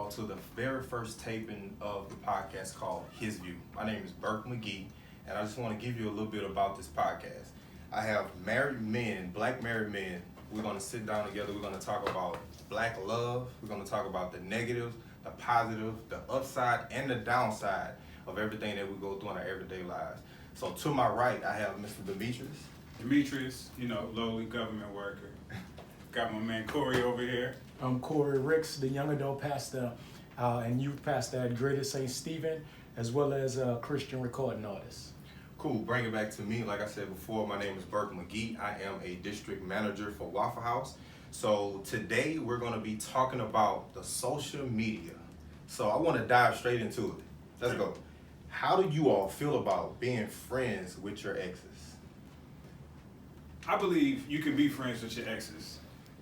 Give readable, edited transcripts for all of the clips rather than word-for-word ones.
y'all to the very first taping of the podcast called His View. My name is Burke McGee, and I just want to give you a little bit about this podcast. I have married men, black married men. We're going to sit down together. We're going to talk about black love. We're going to talk about the negative, the positive, the upside, and the downside of everything that we go through in our everyday lives. So to my right, I have Mr. Demetrius, lowly government worker. Got my man Corey over here. I'm Corey Ricks, the young adult pastor and youth pastor at Greater St. Stephen, as well as a Christian recording artist. Cool, bring it back to me. Like I said before, my name is Burke McGee. I am a district manager for Waffle House. So today we're going to be talking about the social media. So I want to dive straight into it. Let's go. How do you all feel about being friends with your exes? I believe you can be friends with your exes.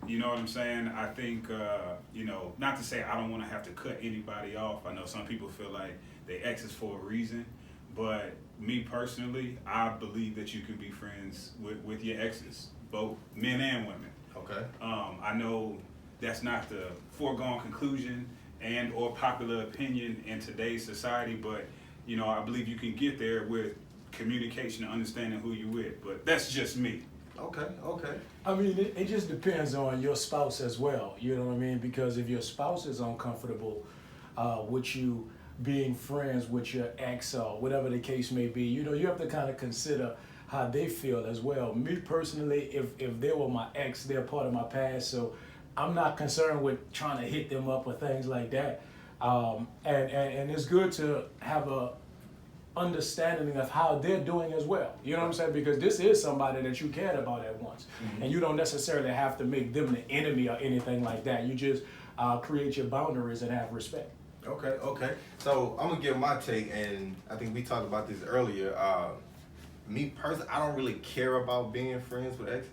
You know what I'm saying? I think, not to say I don't want to have to cut anybody off. I know some people feel like they exes for a reason. But me personally, I believe that you can be friends with your exes, both men and women. Okay. I know that's not the foregone conclusion and or popular opinion in today's society, but, I believe you can get there with communication and understanding who you're with. But that's just me. Okay. I mean, it just depends on your spouse as well, you know what I mean? Because if your spouse is uncomfortable with you being friends with your ex or whatever the case may be, you have to kind of consider how they feel as well. Me personally, if they were my ex, they're part of my past, so I'm not concerned with trying to hit them up or things like that. And it's good to have a understanding of how they're doing as well. You know what I'm saying? Because this is somebody that you cared about at once. Mm-hmm. And you don't necessarily have to make them the enemy or anything like that. You just create your boundaries and have respect. Okay. So I'm going to give my take, and I think we talked about this earlier. Me personally, I don't really care about being friends with exes.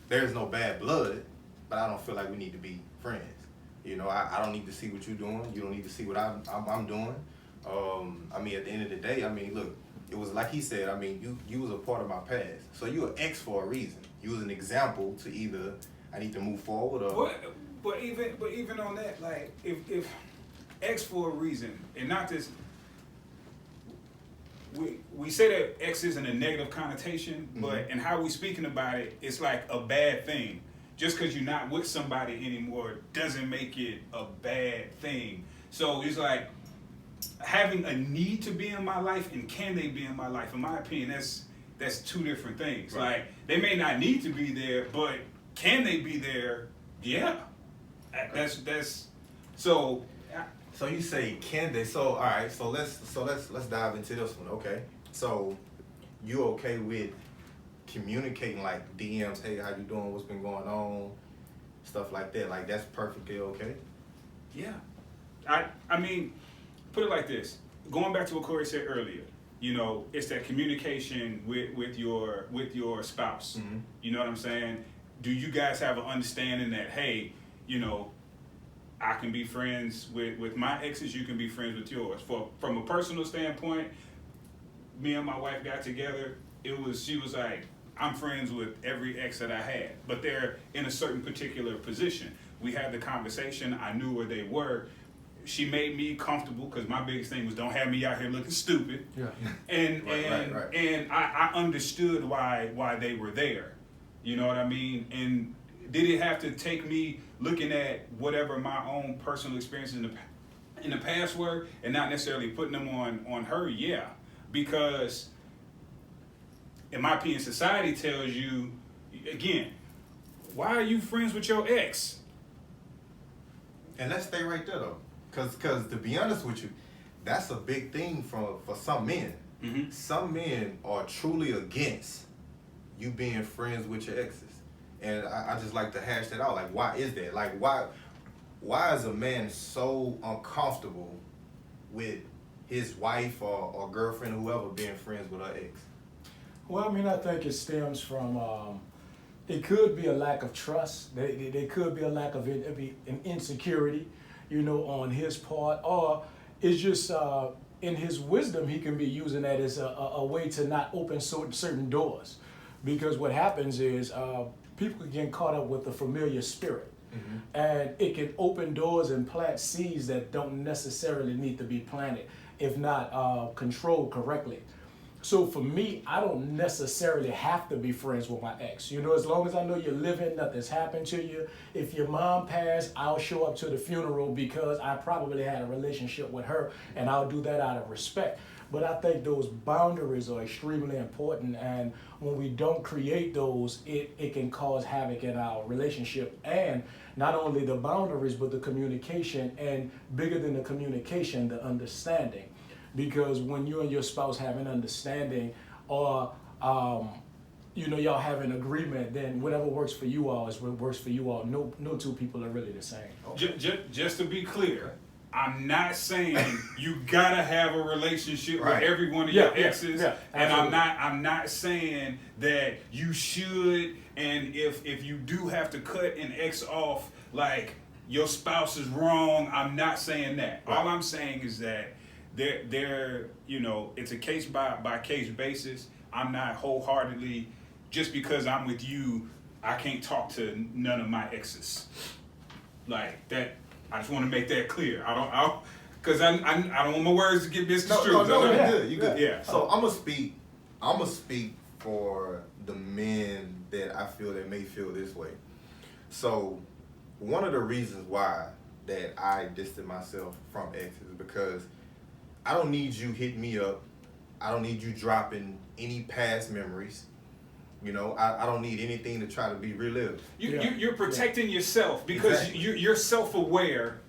There's no bad blood, but I don't feel like we need to be friends. I don't need to see what you're doing. You don't need to see what I'm doing. At the end of the day, look, it was like he said, you was a part of my past. So you an ex for a reason. You was an example to either I need to move forward or... But even on that, like, if ex for a reason, and not this... We say that ex isn't a negative connotation, mm-hmm. but in how we speaking about it, it's like a bad thing. Just because you're not with somebody anymore doesn't make it a bad thing. So it's like, having a need to be in my life and can they be in my life, in my opinion, that's two different things. Right. Like, they may not need to be there, but can they be there? Yeah. That's so. So you say can they? So all right. So let's dive into this one. Okay. So you okay with communicating, like DMs? Hey, how you doing? What's been going on? Stuff like that. Like, that's perfectly okay. Yeah. I mean, put it like this. Going back to what Corey said earlier, it's that communication with your spouse. Mm-hmm. You know what I'm saying? Do you guys have an understanding that, hey, I can be friends with my exes, you can be friends with yours. From a personal standpoint, me and my wife got together, she was like, I'm friends with every ex that I had, but they're in a certain particular position. We had the conversation, I knew where they were. She made me comfortable because my biggest thing was don't have me out here looking stupid. Yeah. And right. And I understood why they were there. You know what I mean? And did it have to take me looking at whatever my own personal experiences in the past were and not necessarily putting them on her? Yeah. Because in my opinion, society tells you, again, why are you friends with your ex? And let's stay right there though. Cause to be honest with you, that's a big thing for some men. Mm-hmm. Some men are truly against you being friends with your exes. And I just like to hash that out. Like, why is that? Like, why is a man so uncomfortable with his wife or girlfriend or whoever being friends with her ex? Well, I think it stems from, it could be a lack of trust. There could be a lack of an insecurity, on his part, or it's just in his wisdom, he can be using that as a way to not open certain doors. Because what happens is people get caught up with the familiar spirit. And it can open doors and plant seeds that don't necessarily need to be planted if not controlled correctly. So for me, I don't necessarily have to be friends with my ex. You know, as long as I know you're living, nothing's happened to you. If your mom passed, I'll show up to the funeral because I probably had a relationship with her, and I'll do that out of respect. But I think those boundaries are extremely important, and when we don't create those, it can cause havoc in our relationship. And not only the boundaries, but the communication, and bigger than the communication, the understanding. Because when you and your spouse have an understanding, or you know, y'all have an agreement, then whatever works for you all is what works for you all. No two people are really the same. Just to be clear, I'm not saying you gotta have a relationship with every one of your exes, and I'm not saying that you should. And if you do have to cut an ex off, like your spouse is wrong, I'm not saying that. All I'm saying is that they're you know, it's a case by case basis. I'm not wholeheartedly, just because I'm with you, I can't talk to none of my exes like that. I just want to make that clear. Because I don't want my words to get misconstrued. No, you good. Yeah. So I'm gonna speak for the men that I feel that may feel this way. So one of the reasons why that I distant myself from exes is because I don't need you hitting me up. I don't need you dropping any past memories. You know, I don't need anything to try to be relived. You're protecting yourself because you're self-aware,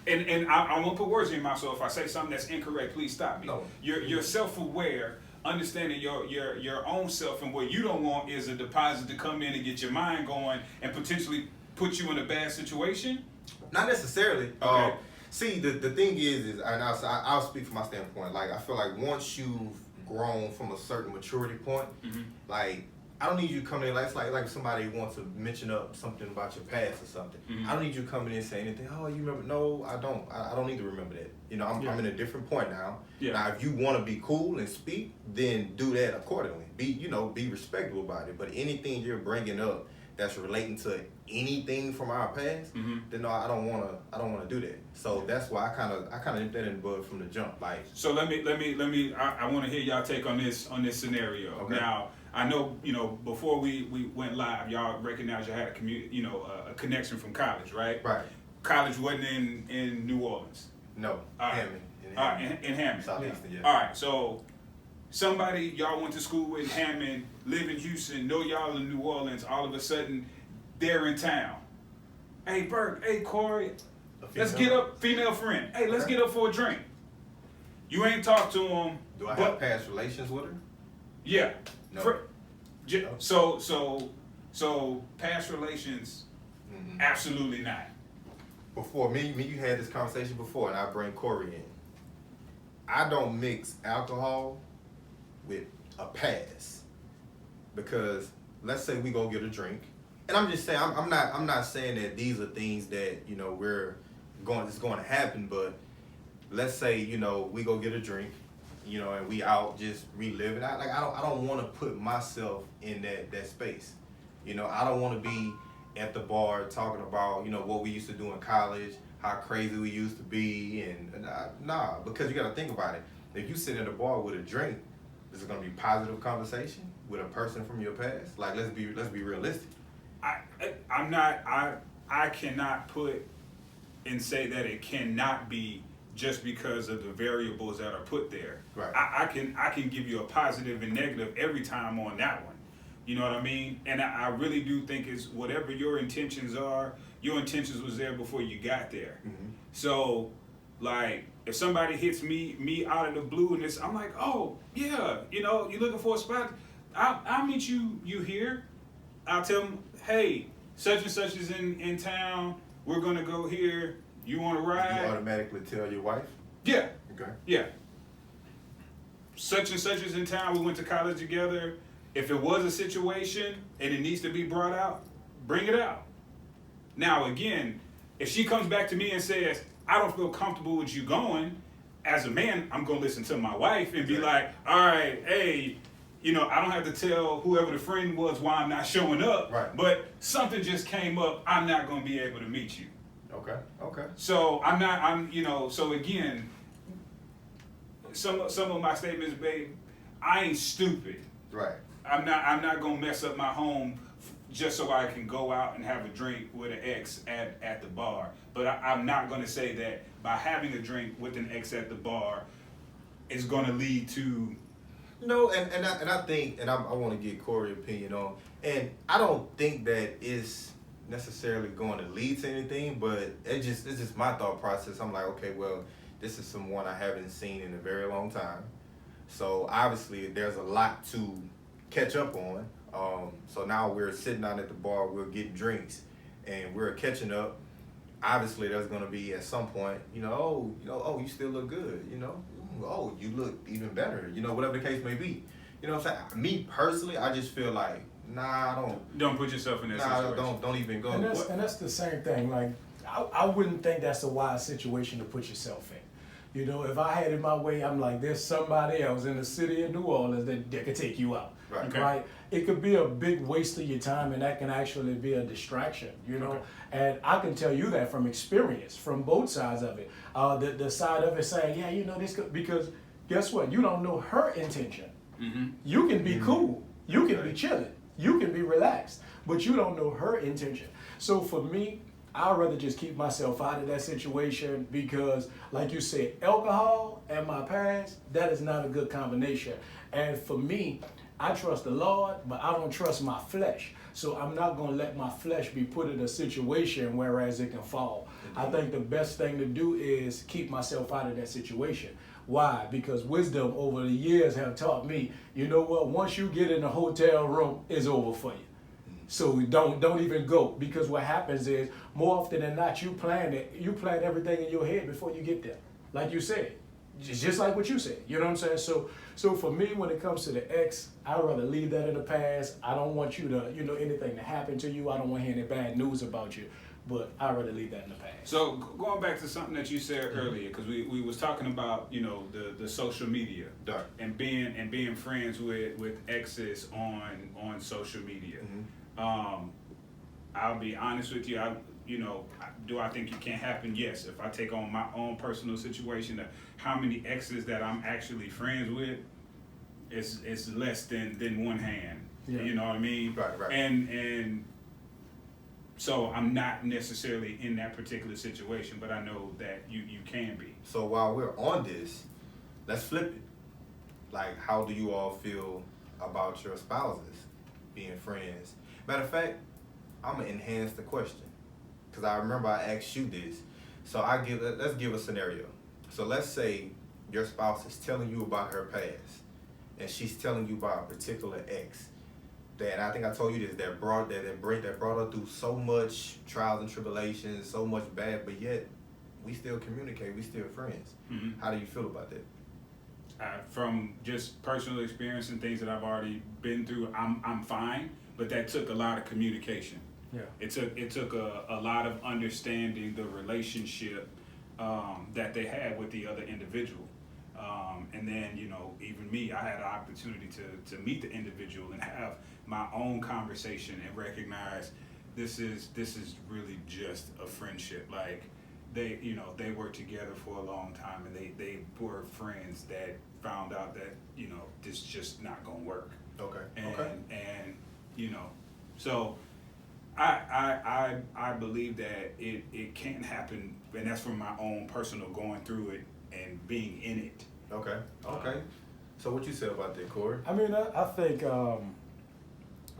and I won't put words in your mouth. So if I say something that's incorrect, please stop me. No. You're self-aware, understanding your own self, and what you don't want is a deposit to come in and get your mind going and potentially put you in a bad situation. Not necessarily. Okay. See, the thing is, and I'll speak from my standpoint. Like, I feel like once you've grown from a certain maturity point, like, I don't need you coming in like if somebody wants to mention up something about your past or something. I don't need you coming in and saying anything. Oh, you remember? No, I don't. I don't need to remember that. You know, I'm in a different point now. Yeah. Now, if you want to be cool and speak, then do that accordingly. Be respectful about it. But anything you're bringing up that's relating to anything from our past, then no, I don't want to do that. So that's why I kind of nipped that in the bud from the jump. Like, so let me. I want to hear y'all take on this scenario. Okay. Now, I know, you know, before we went live, y'all recognized y'all had a connection from college, right? Right. College wasn't in New Orleans. No. Hammond. In Hammond. Southeastern, yeah. All right, so somebody y'all went to school with in Hammond, live in Houston, know y'all in New Orleans, all of a sudden they're in town. Hey Bert, hey Corey, let's get up, female friend. Hey, let's get up for a drink. You ain't talked to them. Do I have past relations with her? Yeah. No. So past relations, absolutely not. Before me, you had this conversation before, and I bring Corey in. I don't mix alcohol with a pass, because let's say we go get a drink, and I'm just saying I'm not saying that these are things that, you know, it's going to happen, but let's say, you know, we go get a drink, you know, and we out just reliving. I don't want to put myself in that space. You know, I don't want to be at the bar talking about, you know, what we used to do in college, how crazy we used to be, and nah, because you got to think about it. If you sit at a bar with a drink, is it going to be positive conversation with a person from your past? Like, let's be realistic. I cannot put and say that it cannot be just because of the variables that are put there. Right. I can give you a positive and negative every time on that one. You know what I mean? And I really do think it's whatever your intentions are, your intentions was there before you got there. So, like, if somebody hits me out of the blue and I'm like, oh, yeah, you know, you looking for a spot, I'll meet you here. I'll tell them, hey, such and such is in town. We're going to go here. You want to ride? You automatically tell your wife? Yeah. Okay. Yeah. Such and such is in town. We went to college together. If it was a situation and it needs to be brought out, bring it out. Now, again, if she comes back to me and says, I don't feel comfortable with you going, as a man, I'm going to listen to my wife and be like, all right, hey, you know, I don't have to tell whoever the friend was why I'm not showing up. Right. But something just came up. I'm not going to be able to meet you. Okay. So so again, some of my statements, babe, I ain't stupid. Right. I'm not gonna mess up my home just so I can go out and have a drink with an ex at the bar. But I'm not gonna say that by having a drink with an ex at the bar is gonna lead to. No, and I think, and I want to get Corey's opinion on, and I don't think that it's necessarily going to lead to anything, but it's just my thought process. I'm like, okay, well, this is someone I haven't seen in a very long time, so obviously there's a lot to catch up on. So now we're sitting down at the bar, we're getting drinks, and we're catching up. Obviously, there's going to be at some point, oh, you still look good, oh, you look even better, whatever the case may be. You know what I'm saying? Me personally, I just feel like, nah, Don't put yourself in that situation. Don't even go. And that's the same thing. Like, I wouldn't think that's a wise situation to put yourself in. If I had it my way, I'm like, there's somebody else in the city of New Orleans that could take you out. Right. Okay. Right? It could be a big waste of your time, and that can actually be a distraction, Okay. And I can tell you that from experience, from both sides of it. The side of it saying, yeah, this could, because guess what? You don't know her intention. Mm-hmm. You can be cool. You can be Right. chilling. You can be relaxed, but you don't know her intention. So for me, I'd rather just keep myself out of that situation because, like you said, alcohol and my past, that is not a good combination. And for me, I trust the Lord, but I don't trust my flesh. So I'm not going to let my flesh be put in a situation whereas it can fall. I think the best thing to do is keep myself out of that situation. Why? Because wisdom over the years have taught me, you know what, once you get in the hotel room, it's over for you. So don't even go, because what happens is more often than not you plan everything in your head before you get there. Like you said, just like what you said. You know what I'm saying? So for me, when it comes to the ex, I'd rather leave that in the past. I don't want you to anything to happen to you. I don't want to hear any bad news about you. But I'd rather leave that in the past. So going back to something that you said earlier, because we was talking about the social media Right. and being friends with exes on social media. Mm-hmm. I'll be honest with you. Do I think it can happen? Yes. If I take on my own personal situation, how many exes that I'm actually friends with, it's less than one hand. Yeah. You know what I mean? Right. And so I'm not necessarily in that particular situation, but I know that you can be. So while we're on this, let's flip it. Like, how do you all feel about your spouses being friends? Matter of fact, I'm gonna enhance the question because I remember I asked you this. So let's give a scenario. So let's say your spouse is telling you about her past, and she's telling you about a particular ex that, I think I told you this, that brought her through so much trials and tribulations, so much bad, but yet we still communicate, we still friends. Mm-hmm. How do you feel about that? From just personal experience and things that I've already been through, I'm fine. But that took a lot of communication. Yeah. It took a lot of understanding the relationship that they had with the other individual. And then, even me, I had an opportunity to meet the individual and have my own conversation and recognize this is really just a friendship. Like they worked together for a long time, and they were friends that found out that this just not gonna work. Okay. And so I believe that it can happen, and that's from my own personal going through it and being in it. Okay. So what you say about that, Corey? I mean, I think a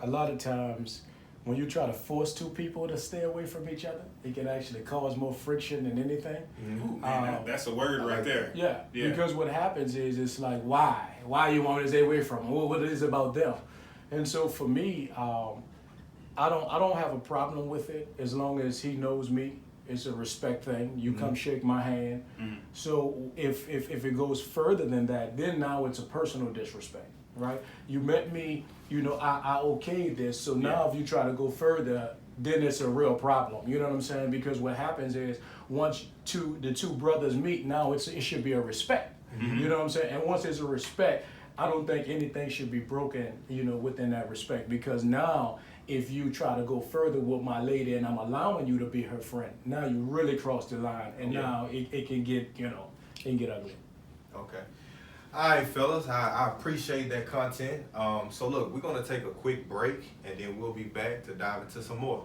lot of times when you try to force two people to stay away from each other, it can actually cause more friction than anything. Ooh, man, that's a word right there. Yeah, Yeah. because what happens is it's like, why? Why you want to stay away from them? What it is about them? And so for me, I don't have a problem with it as long as he knows me. It's a respect thing. You come shake my hand. Mm-hmm. So if it goes further than that, then now it's a personal disrespect, right? You met me, I okayed this. So now if you try to go further, then it's a real problem. You know what I'm saying? Because what happens is once the two brothers meet, now it should be a respect. Mm-hmm. You know what I'm saying? And once there's a respect, I don't think anything should be broken, within that respect. Because now, if you try to go further with my lady and I'm allowing you to be her friend, now you really cross the line, and now it can get, it can get ugly. Okay. All right, fellas, I appreciate that content. So look, we're gonna take a quick break, and then we'll be back to dive into some more.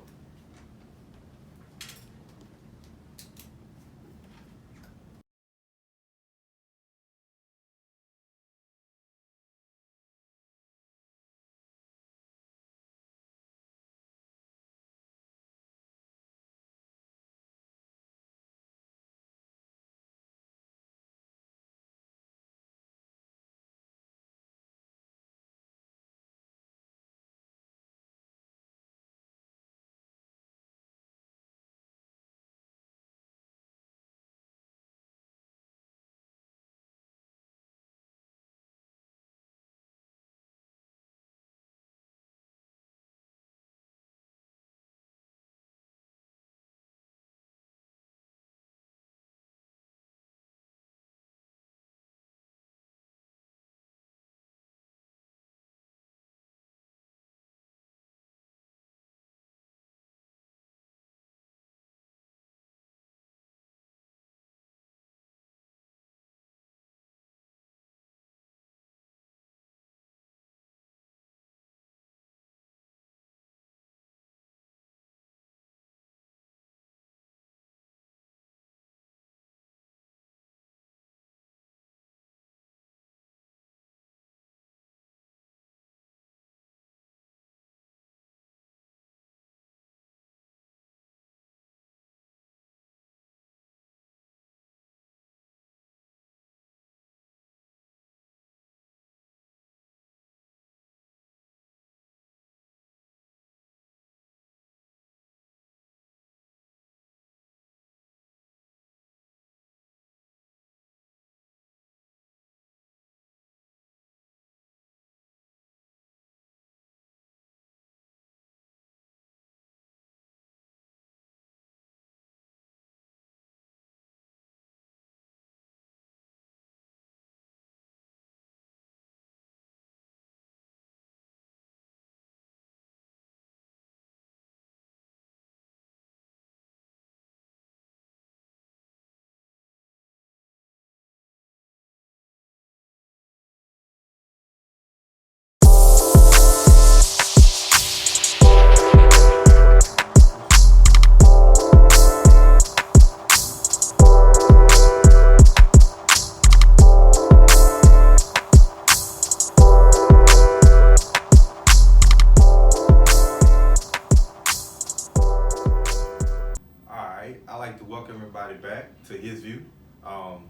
Everybody back to his view.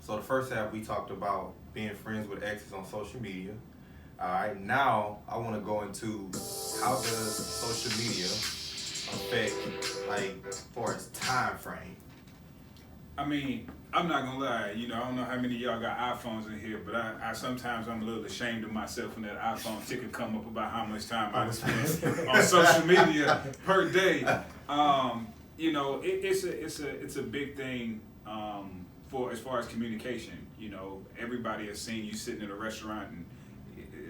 So the first half we talked about being friends with exes on social media. All right, now I want to go into how does social media affect, like, as far as time frame. I mean, I'm not gonna lie, I don't know how many of y'all got iPhones in here, but I sometimes I'm a little ashamed of myself when that iPhone ticket come up about how much time I spend on social media per day. It's a big thing for as far as communication. Everybody has seen you sitting in a restaurant and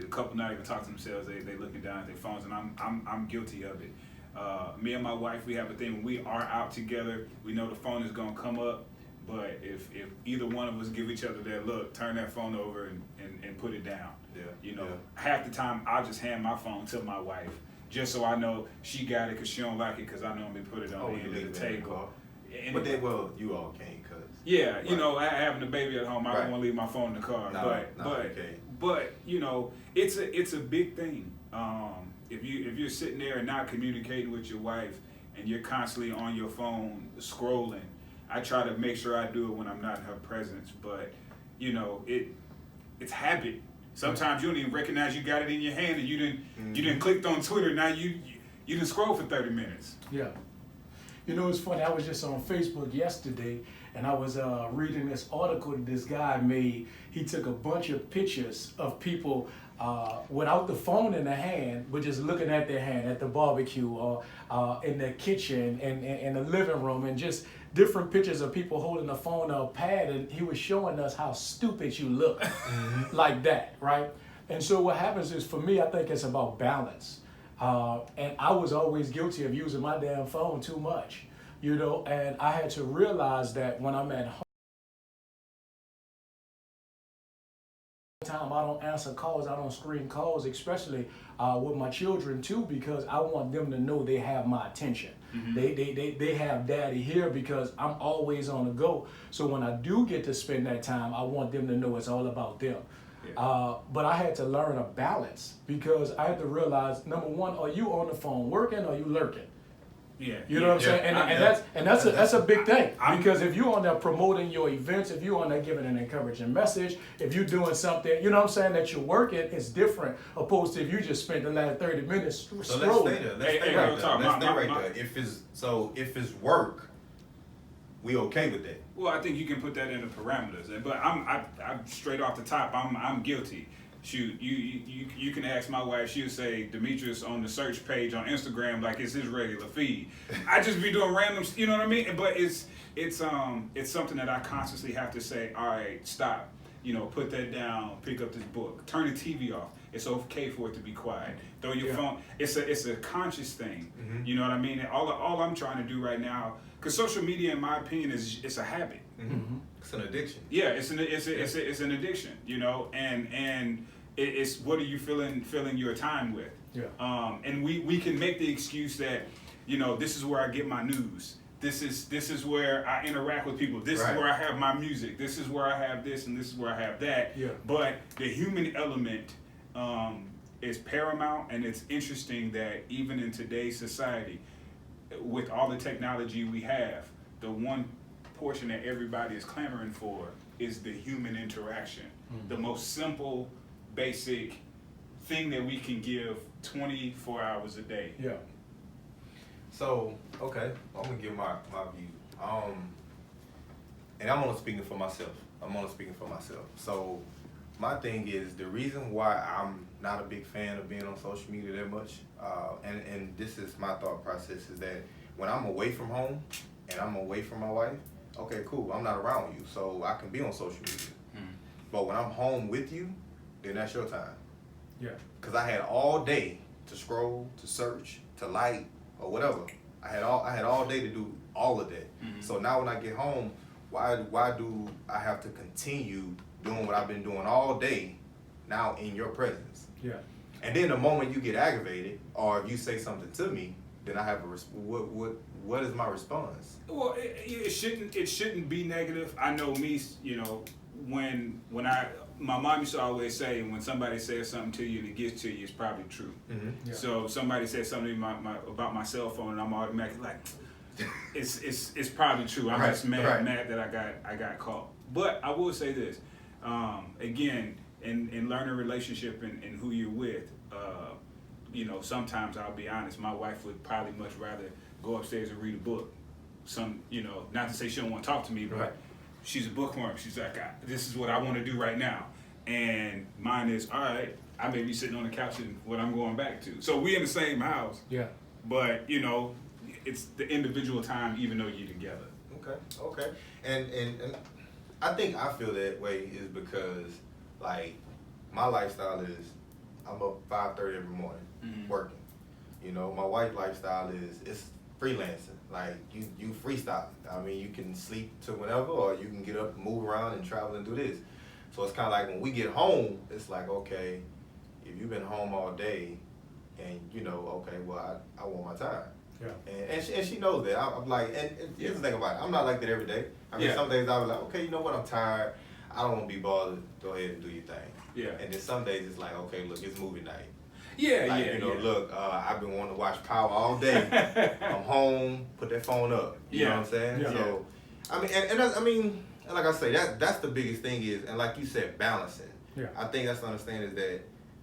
a couple not even talk to themselves. They looking down at their phones, and I'm guilty of it. Me and my wife, we have a thing when we are out together. We know the phone is gonna come up, but if either one of us give each other that look, turn that phone over and put it down. Half the time I'll just hand my phone to my wife just so I know she got it because she don't like it because I normally put it on the end of the table. But then, you all can't, cause having a baby at home, I don't want to leave my phone in the car. But it's a big thing. If you're sitting there and not communicating with your wife and you're constantly on your phone scrolling, I try to make sure I do it when I'm not in her presence. But it's habit. Sometimes you don't even recognize you got it in your hand and you didn't clicked on Twitter. Now you didn't scroll for 30 minutes. Yeah. It's funny. I was just on Facebook yesterday, and I was reading this article that this guy made. He took a bunch of pictures of people without the phone in their hand, but just looking at their hand at the barbecue or in their kitchen and in the living room, and just different pictures of people holding a phone or a pad. And he was showing us how stupid you look like that, right? And so what happens is, for me, I think it's about balance. And I was always guilty of using my damn phone too much, you know, and I had to realize that when I'm at home, time I don't answer calls, I don't screen calls, especially with my children too, because I want them to know they have my attention. They have daddy here, because I'm always on the go. So when I do get to spend that time, I want them to know it's all about them. But I had to learn a balance, because I had to realize, number one, are you on the phone working, or are you lurking? You know what I'm saying? And that's a big thing, because if you're on there promoting your events, if you're on there giving an encouraging message, if you're doing something, you know what I'm saying, that you're working, it's different, opposed to if you just spent the last 30 minutes scrolling. So let's stay there. Let's stay right there. If it's work, we okay with that. Well, I think you can put that in the parameters, but I'm straight off the top. I'm guilty. Shoot, you can ask my wife. She'll say Demetrius on the search page on Instagram like it's his regular feed. I just be doing random, you know what I mean? But it's something that I constantly have to say, all right, stop. You know, put that down. Pick up this book. Turn the TV off. It's okay for it to be quiet. Throw your phone. It's a conscious thing. You know what I mean? And all I'm trying to do right now, because social media, in my opinion, it's a habit. It's an addiction. Yeah, it's an addiction. You know, and it's what are you filling your time with? And we can make the excuse that, you know, this is where I get my news. This is where I interact with people. This is where I have my music. This is where I have this, and this is where I have that. But the human element is paramount, and it's interesting that even in today's society, with all the technology we have, the one portion that everybody is clamoring for is the human interaction. The most simple, basic thing that we can give 24 hours a day. So, okay, I'm gonna give my view. And I'm only speaking for myself. So, my thing is, the reason why I'm not a big fan of being on social media that much, and this is my thought process, is that when I'm away from home and I'm away from my wife, okay, cool, I'm not around you, so I can be on social media. But when I'm home with you, then that's your time. Because I had all day to scroll, to search, to like, or whatever. I had all day to do all of that. So now when I get home, why do I have to continue doing what I've been doing all day now in your presence? And then the moment you get aggravated, or if you say something to me, then I have what is my response? Well, it shouldn't be negative. I know me, you know, when my mom used to always say, when somebody says something to you and it gets to you, it's probably true. So if somebody says something about my cell phone, and I'm automatically like, it's probably true. I'm just mad that I got caught. But I will say this, again, in learning relationship and who you're with, you know, sometimes I'll be honest, my wife would probably much rather go upstairs and read a book. You know, not to say she don't want to talk to me, but she's a bookworm. She's like, this is what I want to do right now. And mine is, all right, I may be sitting on the couch and what I'm going back to. So we in the same house. But, you know, it's the individual time, even though you're together. Okay. And I think I feel that way is because, like, my lifestyle is I'm up 5:30 every morning working. You know, my wife's lifestyle is it's freelancing. Like you freestyle. I mean, you can sleep to whenever, or you can get up, move around, and travel and do this. So it's kind of like when we get home, it's like, okay, if you've been home all day, and you know, okay, well, I want my time. And she knows that. I'm like, and here's the thing about it. I'm not like that every day. I mean, some days I'll be like, okay, you know what, I'm tired. I don't want to be bothered. Go ahead and do your thing. And then some days it's like, okay, look, it's movie night. Look, I've been wanting to watch Power all day. I'm home, put that phone up. You know what I'm saying? So, I mean, and that's, I mean, like I say, that's the biggest thing is, and like you said, balancing. I think that's the understanding is that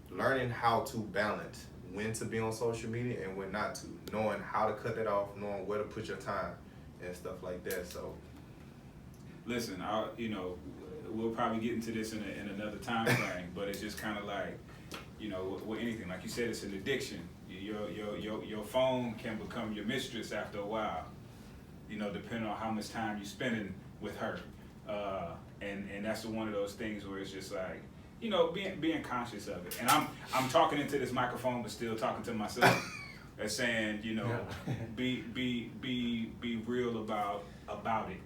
learning how to balance when to be on social media and when not to, knowing how to cut that off, knowing where to put your time and stuff like that. So, listen, you know, we'll probably get into this in another time frame, but it's just kind of like, you know, with anything, like you said, it's an addiction. Your phone can become your mistress after a while, you know, depending on how much time you're spending with her. And that's one of those things where it's just like, you know, being conscious of it. And I'm talking into this microphone, but still talking to myself. And saying, you know, be real about it.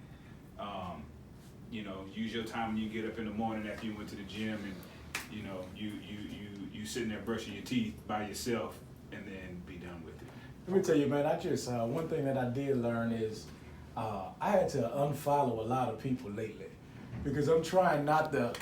You know, use your time when you get up in the morning after you went to the gym, and you know, you sitting there brushing your teeth by yourself, and then be done with it. Let me tell you, man, I just, one thing that I did learn is I had to unfollow a lot of people lately because I'm trying not to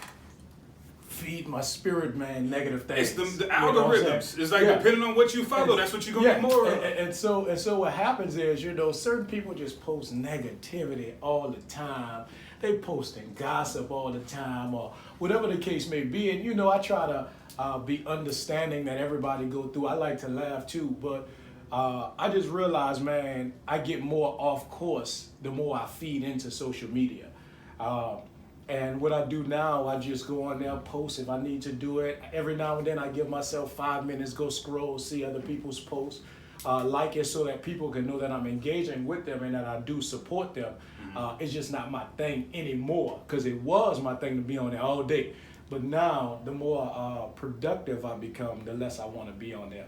feed my spirit, man, negative things. It's the algorithms. It's like depending on what you follow, that's what you're going to get more of. And so what happens is, you know, certain people just post negativity all the time. They posting gossip all the time or whatever the case may be. And, you know, I try to be understanding that everybody go through. I like to laugh too, but I just realized, man, I get more off course the more I feed into social media. And what I do now, I just go on there, post if I need to do it. Every now and then I give myself 5 minutes, go scroll, see other people's posts, like it so that people can know that I'm engaging with them and that I do support them. It's just not my thing anymore, because it was my thing to be on there all day. But now, the more productive I become, the less I want to be on there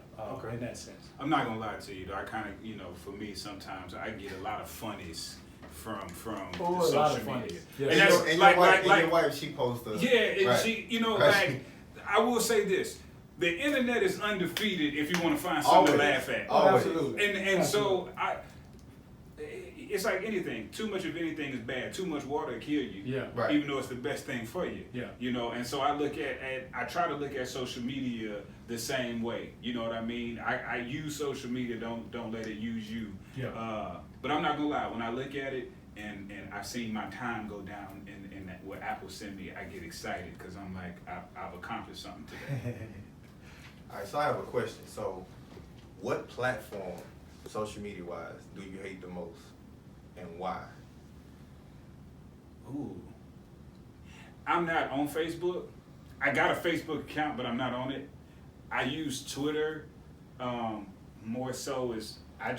in that sense. I'm not going to lie to you, though. I kind of, you know, for me, sometimes I get a lot of funnies from the social media. Yeah. And that's your wife, she posts the she, you know, like, I will say this. The internet is undefeated if you want to find something to laugh at. Absolutely. And so it's like anything. Too much of anything is bad. Too much water will kill you. Yeah. Right. Even though it's the best thing for you. Yeah. You know, and so I try to look at social media the same way. You know what I mean? I use social media, don't let it use you. Yeah. But I'm not gonna lie, when I look at it and I've seen my time go down in that what Apple sent me, I get excited because I'm like, I've accomplished something today. All right, so I have a question. So, what platform, social media wise, do you hate the most, and why? Ooh. I'm not on Facebook. I got a Facebook account, but I'm not on it. I use Twitter more so as I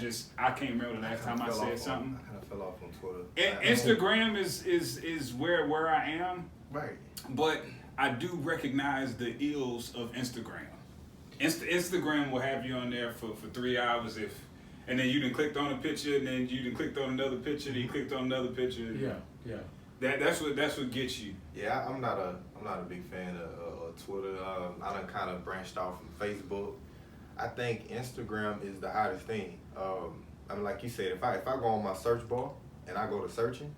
can't remember the last time I said something. I kind of fell off on Twitter. Instagram is where I am. Right. But I do recognize the ills of Instagram. Instagram will have you on there for 3 hours and then you done clicked on a picture, and then you done clicked on another picture, then you clicked on another picture. Yeah. That's what gets you. Yeah, I'm not a big fan of Twitter. I done kind of branched off from Facebook. I think Instagram is the hottest thing. I mean, like you said, if I go on my search bar and I go to searching,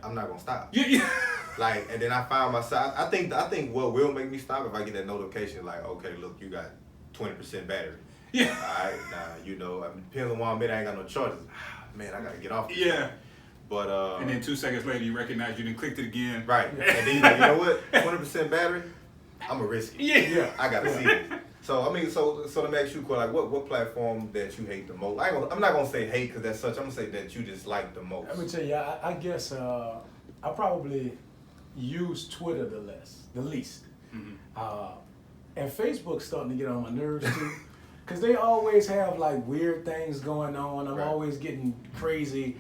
I'm not gonna stop. Yeah. Like, and then I find myself. I think what will make me stop if I get that notification, like, okay, look, you got 20% battery. Yeah. All right, now you know, I mean, depends on where I'm at. I ain't got no choices. Man, I gotta get off. Yeah. But and then 2 seconds later, you recognize you didn't click it again. Right. And then you like, you know what? 20% battery. I'ma risk it. Yeah. I gotta see it. So I mean, so to make you like, what platform that you hate the most? I'm not gonna say hate because that's such. I'm gonna say that you dislike the most. Let me tell you, I guess I probably use Twitter the least. Mm-hmm. And Facebook's starting to get on my nerves too, because they always have like weird things going on. I'm always getting crazy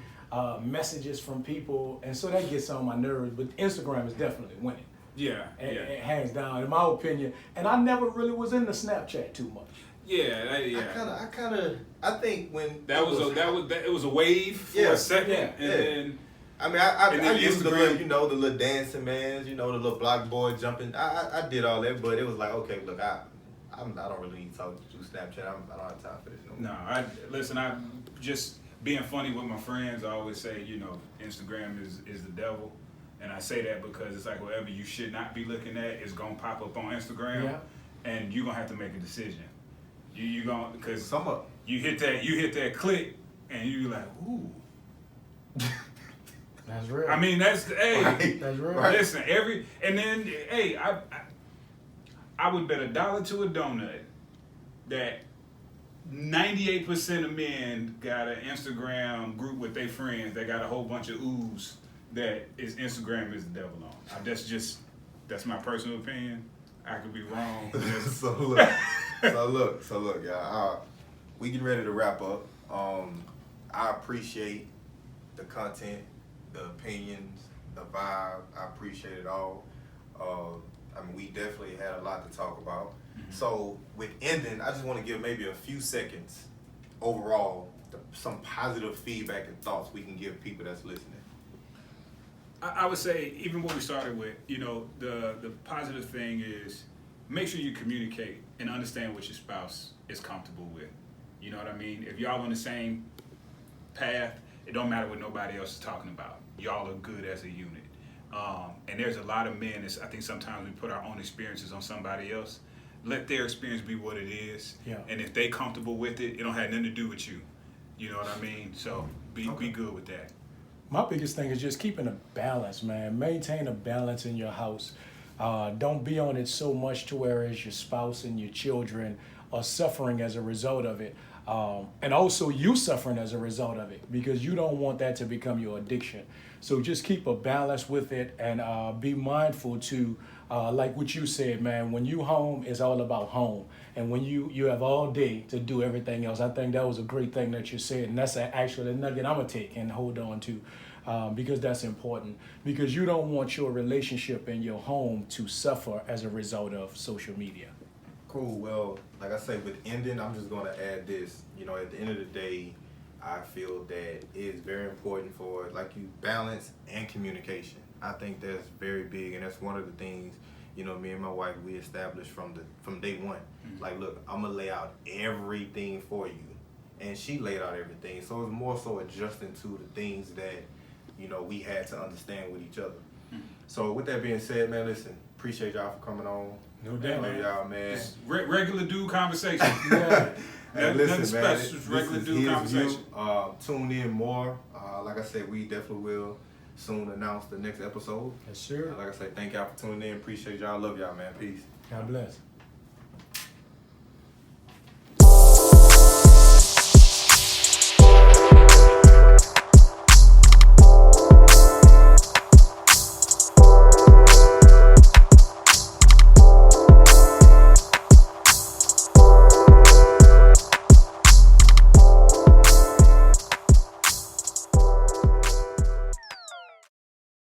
messages from people, and so that gets on my nerves. But Instagram is definitely winning. Yeah. Hands down, in my opinion. And I never really was into Snapchat too much. I think when it was a wave for a second, and then. I mean, I used the little dancing mans, the little block boy jumping. I did all that, but it was like, okay, look, I don't really need to talk to Snapchat. I don't have time for this no more. No, I just being funny with my friends. I always say, Instagram is the devil, and I say that because it's like whatever you should not be looking at is gonna pop up on Instagram, and you're gonna have to make a decision. You gonna because you hit that click, and you like, ooh. That's real. I mean, that's That's real. Listen, I would bet $1 to a donut that 98% of men got an Instagram group with their friends that got a whole bunch of oohs that Instagram is the devil on. That's my personal opinion. I could be wrong. So look, y'all. We getting ready to wrap up. I appreciate the content, the opinions, the vibe. I appreciate it all. I mean, we definitely had a lot to talk about. So with ending, I just want to give maybe a few seconds overall, some positive feedback and thoughts we can give people that's listening. I would say, even what we started with, you know, the positive thing is make sure you communicate and understand what your spouse is comfortable with. You know what I mean? If y'all on the same path, it don't matter what nobody else is talking about. Y'all are good as a unit. And there's a lot of men, I think sometimes we put our own experiences on somebody else. Let their experience be what it is. Yeah. And if they comfortable with it, it don't have nothing to do with you. You know what I mean? So be good with that. My biggest thing is just keeping a balance, man. Maintain a balance in your house. Don't be on it so much to where your spouse and your children are suffering as a result of it. And also you suffering as a result of it, because you don't want that to become your addiction. So just keep a balance with it, and be mindful to, like what you said, man, when you home, it's all about home. And when you have all day to do everything else, I think that was a great thing that you said. And that's actually the nugget I'm going to take and hold on to, because that's important. Because you don't want your relationship in your home to suffer as a result of social media. Cool. Well, like I say, with ending, I'm just going to add this. You know, at the end of the day, I feel that it's very important for, like, you balance and communication. I think that's very big, and that's one of the things, you know, me and my wife, we established from day one. Like, look, I'm gonna lay out everything for you, and she laid out everything. So it's more so adjusting to the things that, you know, we had to understand with each other. So with that being said, man, listen, appreciate y'all for coming on. No doubt, Love y'all, man. Just regular dude conversation. Yeah. Hey, Nothing listen, man, special, just this regular is dude his conversation. view. Tune in more. Like I said, we definitely will soon announce the next episode. Yes, sir. Like I said, thank y'all for tuning in. Appreciate y'all. Love y'all, man. Peace. God bless.